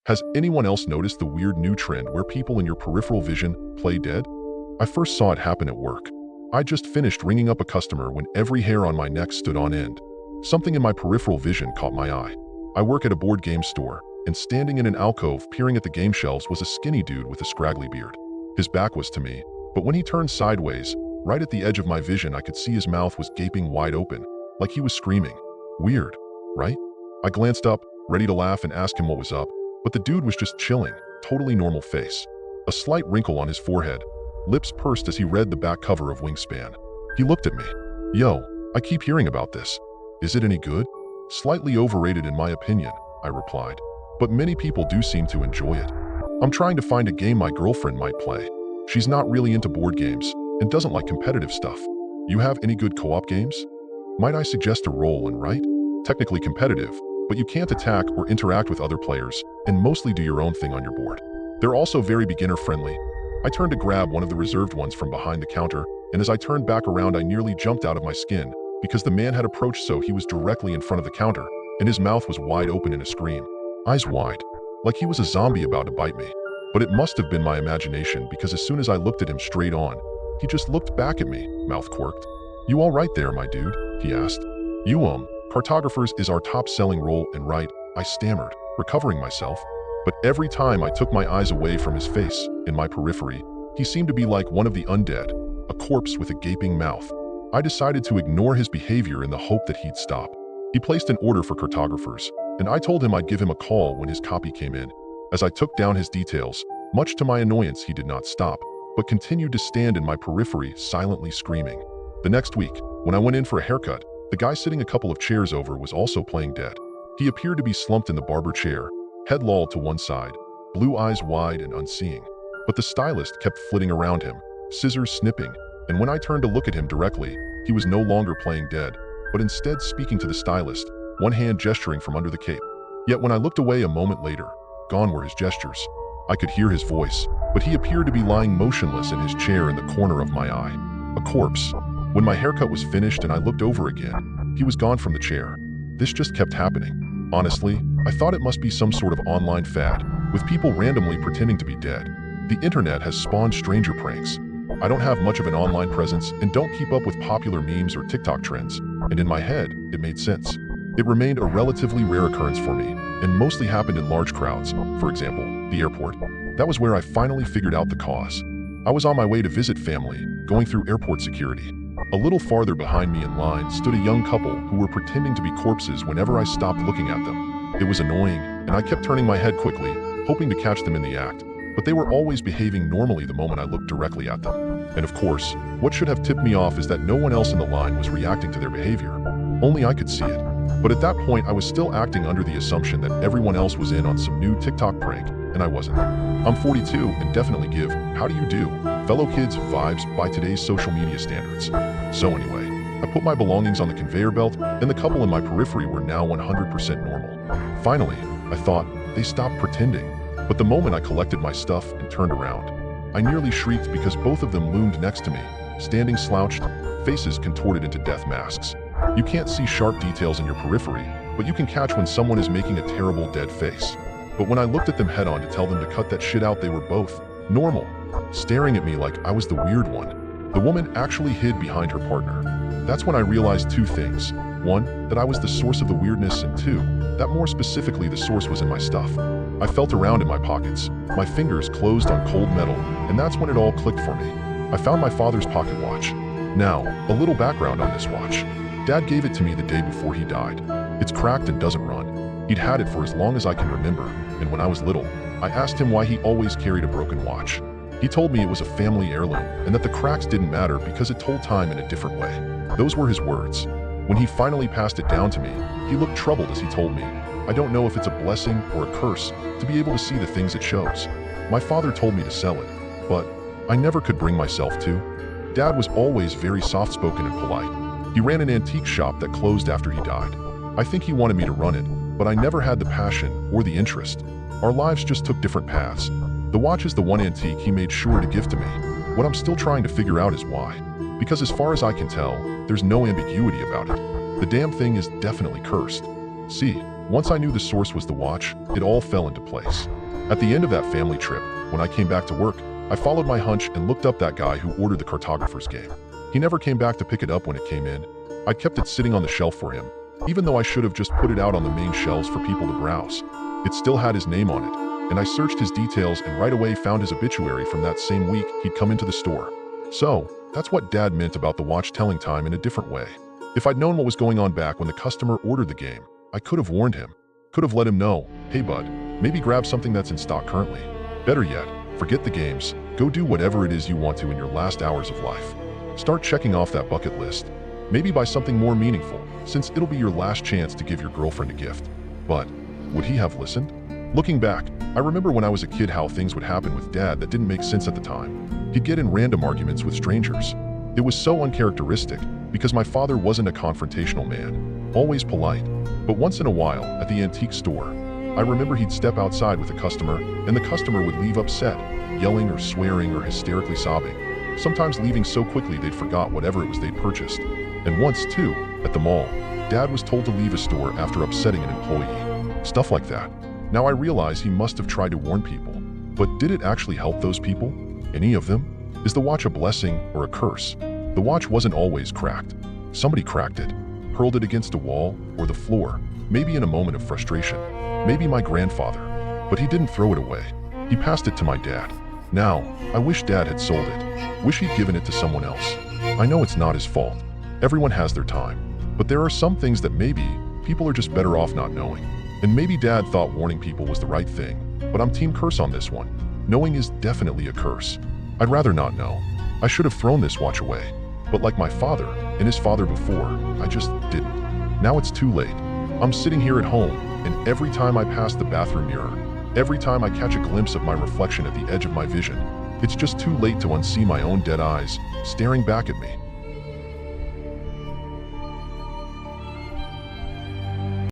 Has anyone else noticed the weird new trend where people in your peripheral vision play dead? I first saw it happen at work. I just finished ringing up a customer when every hair on my neck stood on end. Something in my peripheral vision caught my eye. I work at a board game store, and standing in an alcove peering at the game shelves was a skinny dude with a scraggly beard. His back was to me, but when he turned sideways, right at the edge of my vision I could see his mouth was gaping wide open, like he was screaming. Weird, right? I glanced up, ready to laugh and ask him what was up, but the dude was just chilling, totally normal face. A slight wrinkle on his forehead, lips pursed as he read the back cover of Wingspan. He looked at me. Yo, I keep hearing about this. Is it any good? Slightly overrated in my opinion, I replied. But many people do seem to enjoy it. I'm trying to find a game my girlfriend might play. She's not really into board games and doesn't like competitive stuff. You have any good co-op games? Might I suggest a roll and write? Technically competitive, but you can't attack or interact with other players and mostly do your own thing on your board. They're also very beginner-friendly. I turned to grab one of the reserved ones from behind the counter, and as I turned back around I nearly jumped out of my skin because the man had approached so he was directly in front of the counter, and his mouth was wide open in a scream. Eyes wide, like he was a zombie about to bite me. But it must have been my imagination because as soon as I looked at him straight on, he just looked back at me, mouth quirked. You all right there, my dude? He asked. Cartographers is our top-selling roll and write, I stammered, recovering myself. But every time I took my eyes away from his face, in my periphery, he seemed to be like one of the undead, a corpse with a gaping mouth. I decided to ignore his behavior in the hope that he'd stop. He placed an order for cartographers, and I told him I'd give him a call when his copy came in. As I took down his details, much to my annoyance he did not stop, but continued to stand in my periphery silently screaming. The next week, when I went in for a haircut, the guy sitting a couple of chairs over was also playing dead. He appeared to be slumped in the barber chair, head lolled to one side, blue eyes wide and unseeing. But the stylist kept flitting around him, scissors snipping, and when I turned to look at him directly, he was no longer playing dead, but instead speaking to the stylist, one hand gesturing from under the cape. Yet when I looked away a moment later, gone were his gestures. I could hear his voice, but he appeared to be lying motionless in his chair in the corner of my eye. A corpse. When my haircut was finished and I looked over again, he was gone from the chair. This just kept happening. Honestly, I thought it must be some sort of online fad, with people randomly pretending to be dead. The internet has spawned stranger pranks. I don't have much of an online presence and don't keep up with popular memes or TikTok trends, and in my head, it made sense. It remained a relatively rare occurrence for me, and mostly happened in large crowds, for example, the airport. That was where I finally figured out the cause. I was on my way to visit family, going through airport security. A little farther behind me in line stood a young couple who were pretending to be corpses whenever I stopped looking at them. It was annoying, and I kept turning my head quickly, hoping to catch them in the act, but they were always behaving normally the moment I looked directly at them. And of course, what should have tipped me off is that no one else in the line was reacting to their behavior. Only I could see it. But at that point, I was still acting under the assumption that everyone else was in on some new TikTok prank, and I wasn't. I'm 42 and definitely give, how do you do, fellow kids vibes by today's social media standards. So anyway, I put my belongings on the conveyor belt, and the couple in my periphery were now 100% normal. Finally, I thought, they stopped pretending. But the moment I collected my stuff and turned around, I nearly shrieked because both of them loomed next to me, standing slouched, faces contorted into death masks. You can't see sharp details in your periphery, but you can catch when someone is making a terrible dead face. But when I looked at them head-on to tell them to cut that shit out, they were both normal, staring at me like I was the weird one. The woman actually hid behind her partner. That's when I realized two things. One, that I was the source of the weirdness, and two, that more specifically the source was in my stuff. I felt around in my pockets, my fingers closed on cold metal, and that's when it all clicked for me. I found my father's pocket watch. Now, a little background on this watch. Dad gave it to me the day before he died. It's cracked and doesn't run. He'd had it for as long as I can remember, and when I was little, I asked him why he always carried a broken watch. He told me it was a family heirloom, and that the cracks didn't matter because it told time in a different way. Those were his words. When he finally passed it down to me, he looked troubled as he told me, I don't know if it's a blessing or a curse to be able to see the things it shows. My father told me to sell it, but I never could bring myself to. Dad was always very soft-spoken and polite. He ran an antique shop that closed after he died. I think he wanted me to run it, but I never had the passion or the interest. Our lives just took different paths. The watch is the one antique he made sure to give to me. What I'm still trying to figure out is why. Because as far as I can tell, there's no ambiguity about it. The damn thing is definitely cursed. See, Once I knew the source was the watch, it all fell into place. At the end of that family trip, when I came back to work, I followed my hunch and looked up that guy who ordered the cartographer's game. He never came back to pick it up when it came in. I kept it sitting on the shelf for him, even though I should have just put it out on the main shelves for people to browse. It still had his name on it, and I searched his details and right away found his obituary from that same week he'd come into the store. So, that's what Dad meant about the watch telling time in a different way. If I'd known what was going on back when the customer ordered the game, I could have warned him. Could have let him know, hey bud, maybe grab something that's in stock currently. Better yet, forget the games, go do whatever it is you want to in your last hours of life. Start checking off that bucket list. Maybe buy something more meaningful, since it'll be your last chance to give your girlfriend a gift. But, would he have listened? Looking back, I remember when I was a kid how things would happen with Dad that didn't make sense at the time. He'd get in random arguments with strangers. It was so uncharacteristic, because my father wasn't a confrontational man, always polite. But once in a while, at the antique store, I remember he'd step outside with a customer, and the customer would leave upset, yelling or swearing or hysterically sobbing, sometimes leaving so quickly they'd forgot whatever it was they'd purchased. And once, too, at the mall, Dad was told to leave a store after upsetting an employee. Stuff like that. Now I realize he must have tried to warn people. But did it actually help those people? Any of them? Is the watch a blessing or a curse? The watch wasn't always cracked. Somebody cracked it, hurled it against a wall or the floor, maybe in a moment of frustration. Maybe my grandfather. But he didn't throw it away. He passed it to my dad. Now, I wish Dad had sold it. Wish he'd given it to someone else. I know it's not his fault. Everyone has their time. But there are some things that maybe people are just better off not knowing. And maybe Dad thought warning people was the right thing. But I'm team curse on this one. Knowing is definitely a curse. I'd rather not know. I should have thrown this watch away. But like my father and his father before, I just didn't. Now it's too late. I'm sitting here at home, and every time I pass the bathroom mirror, every time I catch a glimpse of my reflection at the edge of my vision, it's just too late to unsee my own dead eyes staring back at me.